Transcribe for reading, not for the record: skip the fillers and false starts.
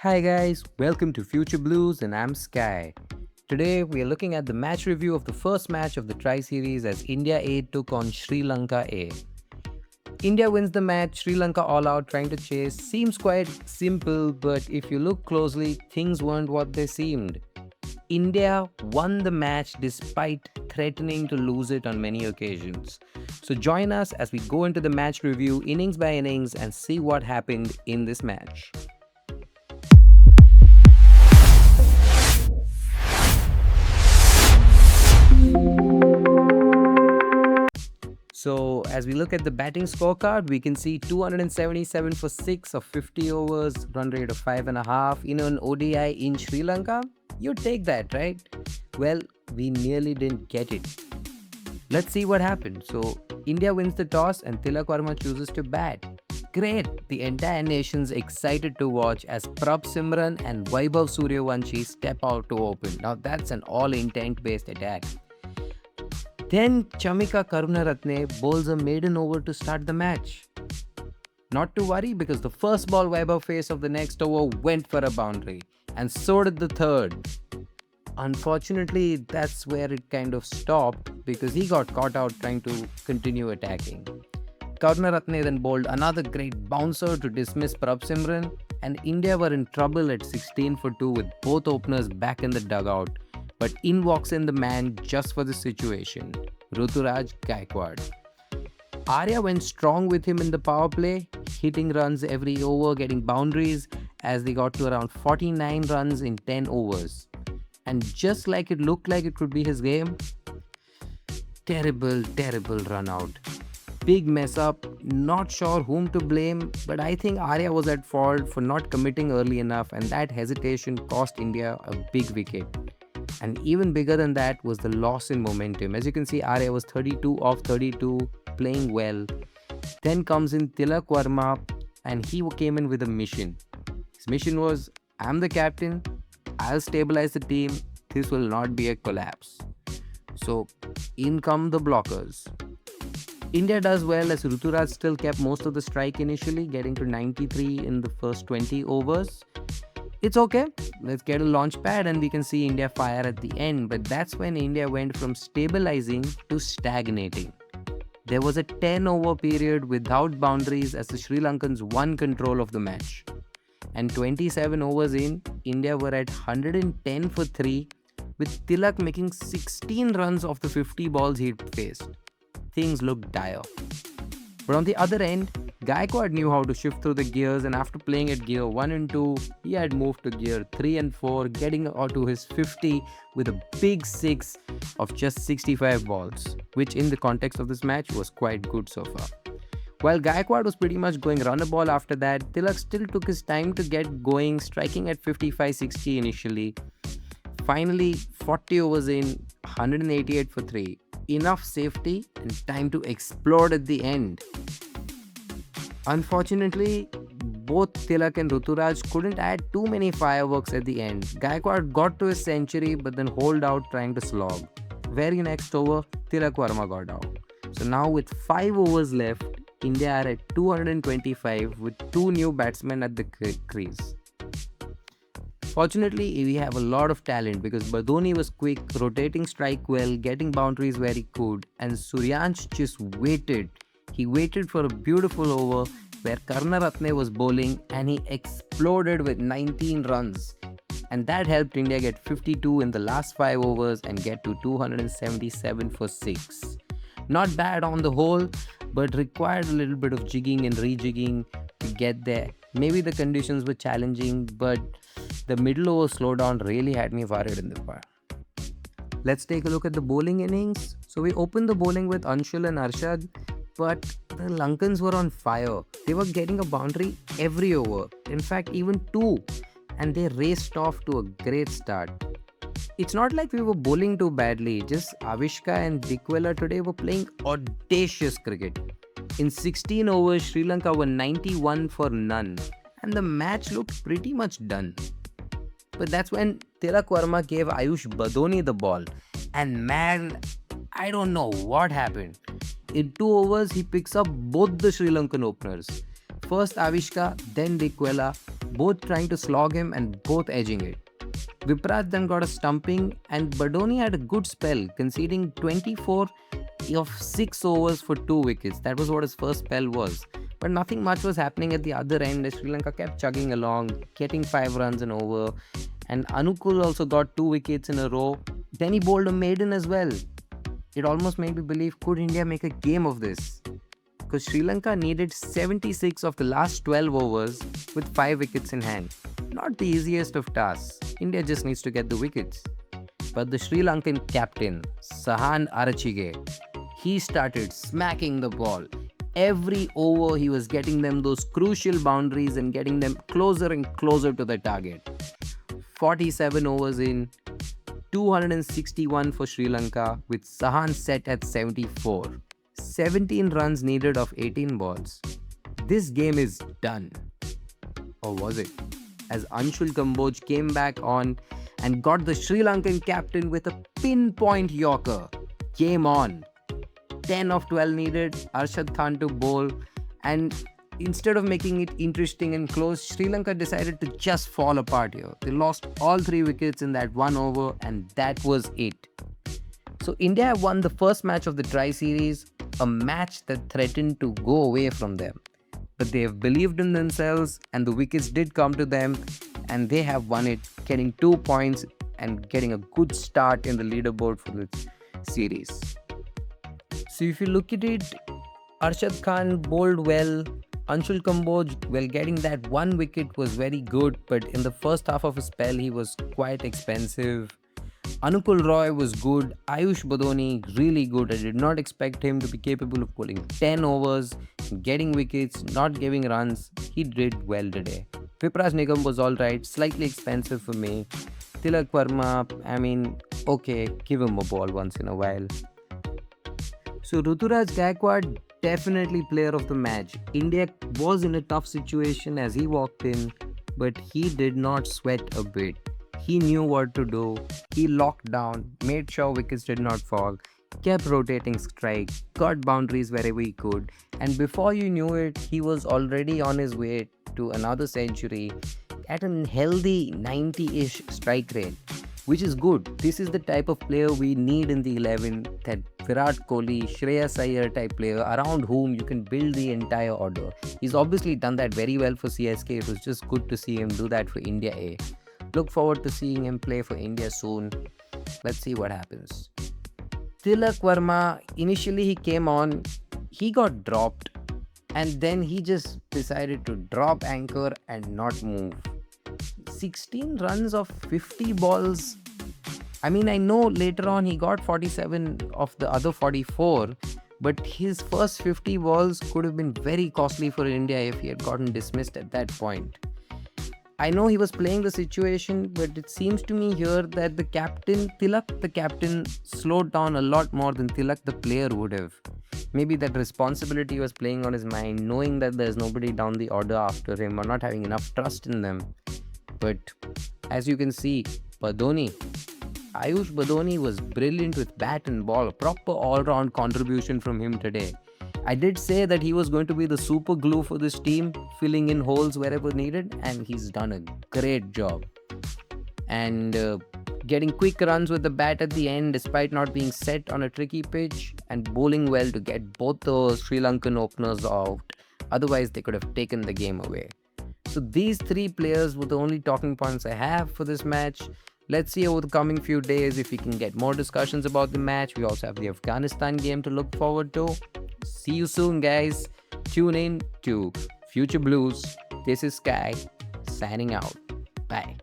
Hi guys, welcome to Future Blues and I'm Sky. Today we are looking at the match review of the first match of the Tri-Series as India A took on Sri Lanka A. India wins the match, Sri Lanka all out trying to chase. Seems quite simple, but if you look closely, things weren't what they seemed. India won the match despite threatening to lose it on many occasions. So join us as we go into the match review innings by innings and see what happened in this match. So, as we look at the batting scorecard, we can see 277 for 6 of 50 overs, run rate of 5.5 in an ODI in Sri Lanka. You take that, right? Well, we nearly didn't get it. Let's see what happened. So, India wins the toss and Tilak Varma chooses to bat. Great! The entire nation's excited to watch as Prabh Simran and Vaibhav Suryavanshi step out to open. Now, that's an all intent based attack. Then Chamika Karunaratne bowls a maiden over to start the match. Not to worry because the first ball Vaibhav faced of the next over went for a boundary and so did the third. Unfortunately, that's where it kind of stopped because he got caught out trying to continue attacking. Karunaratne then bowled another great bouncer to dismiss Prabh Simran and India were in trouble at 16 for 2 with both openers back in the dugout. But in walks in the man just for the situation, Ruturaj Gaikwad. Arya went strong with him in the power play, hitting runs every over, getting boundaries as they got to around 49 runs in 10 overs. And just like it looked like it could be his game, terrible run out. Big mess up, not sure whom to blame, but I think Arya was at fault for not committing early enough and that hesitation cost India a big wicket. And even bigger than that was the loss in momentum. As you can see, Arya was 32 off 32, playing well. Then comes in Tilak Varma and he came in with a mission. His mission was, I'm the captain, I'll stabilize the team, this will not be a collapse. So in come the blockers. India does well as Ruturaj still kept most of the strike initially, getting to 93 in the first 20 overs. It's okay, let's get a launch pad and we can see India fire at the end, but that's when India went from stabilizing to stagnating. There was a 10 over period without boundaries as the Sri Lankans won control of the match. And 27 overs in, India were at 110 for 3 with Tilak making 16 runs off the 50 balls he'd faced. Things looked dire. But on the other end, Gaikwad knew how to shift through the gears and after playing at gear 1 and 2, he had moved to gear 3 and 4, getting out to his 50 with a big 6 of just 65 balls, which in the context of this match was quite good so far. While Gaikwad was pretty much going run a ball after that, Tilak still took his time to get going, striking at 55-60 initially. Finally, 40 overs in, 188 for 3. Enough safety and time to explode at the end. Unfortunately, both Tilak and Ruturaj couldn't add too many fireworks at the end. Gaikwad got to his century but then holed out trying to slog. Very next over, Tilak Varma got out. So now with 5 overs left, India are at 225 with 2 new batsmen at the crease. Fortunately, we have a lot of talent because Badoni was quick, rotating strike well, getting boundaries where he could, and Suryansh just waited. He waited for a beautiful over where Karunaratne was bowling and he exploded with 19 runs. And that helped India get 52 in the last 5 overs and get to 277 for 6. Not bad on the whole, but required a little bit of jigging and rejigging to get there. Maybe the conditions were challenging, but the middle over slowdown really had me worried in this part. Let's take a look at the bowling innings. So we opened the bowling with Anshul and Arshad, but the Lankans were on fire. They were getting a boundary every over, in fact even 2, and they raced off to a great start. It's not like we were bowling too badly, just Avishka and Dikwella today were playing audacious cricket. In 16 overs, Sri Lanka were 91 for none, and the match looked pretty much done. But that's when Tilak Varma gave Ayush Badoni the ball, and man, I don't know what happened. In 2 overs, he picks up both the Sri Lankan openers. First Avishka, then Dikwella. both trying to slog him and both edging it. Vipraj then got a stumping, and Badoni had a good spell, conceding 24 of 6 overs for 2 wickets. That was what his first spell was. But nothing much was happening at the other end as Sri Lanka kept chugging along, getting 5 runs an over. And Anukul also got 2 wickets in a row. Then he bowled a maiden as well. It almost made me believe, could India make a game of this? Because Sri Lanka needed 76 of the last 12 overs with 5 wickets in hand. Not the easiest of tasks. India just needs to get the wickets. But the Sri Lankan captain, Sahan Arachige, he started smacking the ball. Every over he was getting them those crucial boundaries and getting them closer and closer to the target. 47 overs in, 261 for Sri Lanka with Sahan set at 74. 17 runs needed of 18 balls. This game is done. Or was it? As Anshul Kamboj came back on and got the Sri Lankan captain with a pinpoint yorker. Game on. 10 of 12 needed, Arshad Khan to bowl, and instead of making it interesting and close, Sri Lanka decided to just fall apart here. They lost all 3 wickets in that one over, and that was it. So India have won the first match of the Tri Series, a match that threatened to go away from them. But they have believed in themselves, and the wickets did come to them, and they have won it, getting 2 points and getting a good start in the leaderboard for this series. So if you look at it, Arshad Khan bowled well. Anshul Kamboj, well, getting that 1 wicket was very good, but in the first half of his spell, he was quite expensive. Anukul Roy was good. Ayush Badoni, really good. I did not expect him to be capable of bowling 10 overs, getting wickets, not giving runs. He did well today. Vipraj Nigam was alright, slightly expensive for me. Tilak Varma, okay, give him a ball once in a while. So Ruturaj Gaikwad, definitely player of the match. India was in a tough situation as he walked in, but he did not sweat a bit. He knew what to do. He locked down, made sure wickets did not fall, kept rotating strike, got boundaries wherever he could, and before you knew it, he was already on his way to another century at a healthy 90-ish strike rate, which is good. This is the type of player we need in the 11, that Virat Kohli, Shreyas Iyer type player around whom you can build the entire order. He's obviously done that very well for CSK. It was just good to see him do that for India A. Look forward to seeing him play for India soon. Let's see what happens. Tilak Varma, initially he came on, he got dropped, and then he just decided to drop anchor and not move. 16 runs of 50 balls. I know later on he got 47 of the other 44, but his first 50 balls could have been very costly for India if he had gotten dismissed at that point. I know he was playing the situation, but it seems to me here that the captain, Tilak the captain, slowed down a lot more than Tilak the player would have. Maybe that responsibility was playing on his mind, knowing that there's nobody down the order after him or not having enough trust in them. But as you can see, Ayush Badoni was brilliant with bat and ball, a proper all-round contribution from him today. I did say that he was going to be the super glue for this team, filling in holes wherever needed, and he's done a great job. And getting quick runs with the bat at the end despite not being set on a tricky pitch, and bowling well to get both the Sri Lankan openers out. Otherwise, they could have taken the game away. So these 3 players were the only talking points I have for this match. Let's see over the coming few days if we can get more discussions about the match. We also have the Afghanistan game to look forward to. See you soon, guys. Tune in to Future Blues. This is Sky, signing out. Bye.